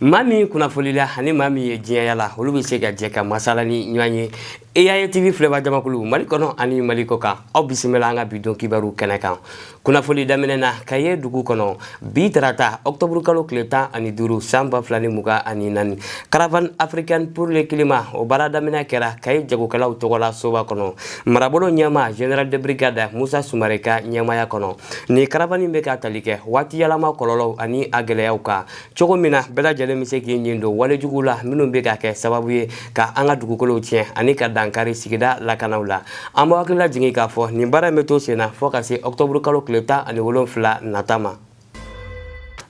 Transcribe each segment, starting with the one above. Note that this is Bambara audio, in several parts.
Mami kunnafoni ani mami ye diɲɛya la olu bɛ se ka jɛ ka masala ni ɲɔgɔn ye EAA TV filɛba jamakulu Mali kɔnɔ ani Mali kɔ kan aw bisimila an ka bi don kibaru kɛnɛ kan kunnafoni daminɛ na Kaye dugu kɔnɔ bi tarata octobre kalo tile 15 san 2024 caravane africaine pour le climat o baara daminɛ kɛra Kaye jagokɛlaw tɔgɔla soba kɔnɔ marabolo ɲɛma général de brigade Musa Sumare ka ɲɛmaya kɔnɔ ni caravane bɛ ka tali kɛ waati yɛlɛma kɔlɔlɔw ani a gɛlɛyaw kan cogo min na bɛɛ lajɛlen bɛ se k'i ɲin don walejugu la minnu bɛ ka kɛ sababu ye ka an ka dugukolow tiɲɛ ani ka dankari sigida lakanaw la an b'a hakili lajigin k'a fɔ nin baara in bɛ to sen na fɔ ka se octobre kalo tile 17 nata ma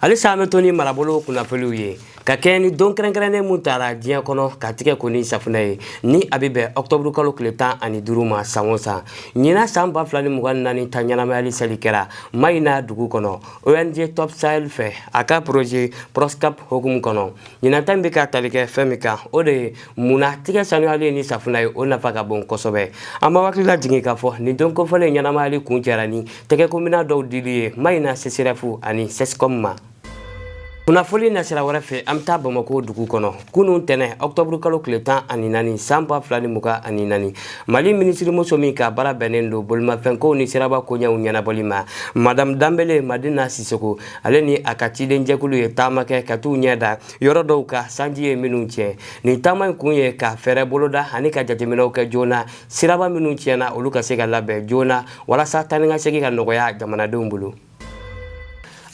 halisa an bɛ to ni marabolo kunnafoniw ye ka kɛ ni don kɛrɛnkɛrɛnnen mun taara diɲɛ kɔnɔ ka tigɛ ko ni safunɛ ye ni a bɛ bɛn octobre kalo tile 15 ma san o san ɲinan san 2024 ta ɲɛnamayali seli kɛra Mayina dugu kɔnɔ ONG Top Sahel fɛ a ka projet Proscap hokumu kɔnɔ ɲinan ta bɛ ka tali kɛ fɛn min kan o de ye munna tigɛ sanuyali ni safunɛ ye o nafa ka bon kosɛbɛ an b'a hakili lajigin k'a fɔ nin don kofɔlen ɲɛnamayali kun cɛra ni tɛgɛkominɛn dɔw dili ye Mayina CCRF ani SESCOM ma kunnafoni nasira wɛrɛ fɛ an bɛ taa Bamako dugu kɔnɔ kunun tɛnɛ octobre kalo tile 14 san 2024 Mali minisirimuso min ka baara bɛnnen don bolimafɛnkow ni siraba koɲɛw ɲɛnabɔli ma Madame Dambele Madina Sisoko ale ni a ka ciden jɛkulu ye taama kɛ ka t'u ɲɛ da yɔrɔ dɔw ka sanji ye minnu tiɲɛ nin taama in kun ye ka fɛɛrɛ boloda ani ka jateminɛw kɛ joona siraba minnu tiɲɛna olu ka se ka labɛn joona walasa taa ni ka segin ka nɔgɔya jamanadenw bolo.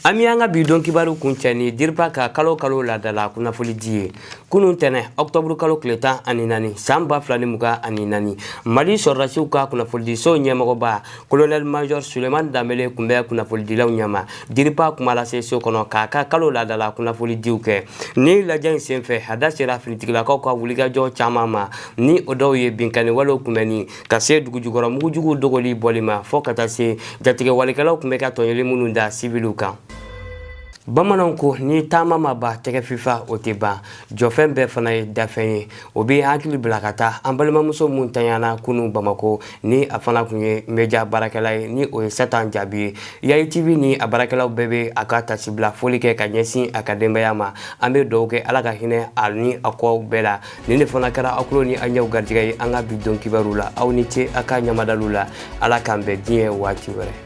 Ami an ka bi don kibaru kuncɛ ni diriba ka kalo ladala kunnafoni di ye kunun tɛnɛ octobre kalo tile 14 san 2024 Mali sɔrɔdasiw ka kunnafonidiso ɲɛmɔgɔba colonel major Suleiman Dambele kun bɛ kunnafonidilaw ɲɛma diriba kuma lase so kɔnɔ k'a ka kalo ladala kunnafonidiw kɛ ni lajɛ in senfɛ a da sera finitigilakaw ka wulikajɔ caman ma ni o dɔw ye binkani walew kunbɛnni ka se dugujukɔrɔ mugujugu dogoli bɔli ma fɔ ka taa se jatigɛwalikɛlaw kun bɛ ka tɔɲɔli minnu da civiliw kan. Bamananw ko ni taama ma ba tɛgɛ fifa o tɛ ban jɔfɛn bɛɛ fana ye dafɛn ye o bɛ hakili bila ka taa an balimamuso mun tanyana kunu Bamako ni a fana kun ye media baarakɛla ye ni o ye Satan Jaabi ye EAA TV ni a baarakɛlaw bɛɛ bɛ a ka tasibila foli kɛ ka ɲɛsin a ka denbaya ma an bɛ dugawu kɛ Ala ka hinɛ a ni a kɔw bɛɛ la nin de fana kɛra aw kulo ni an ɲɛw garijɛgɛ ye an ka bi don kibaru la aw ni ce a ka ɲamadaliw la Ala k'an bɛn diɲɛ waati wɛrɛ.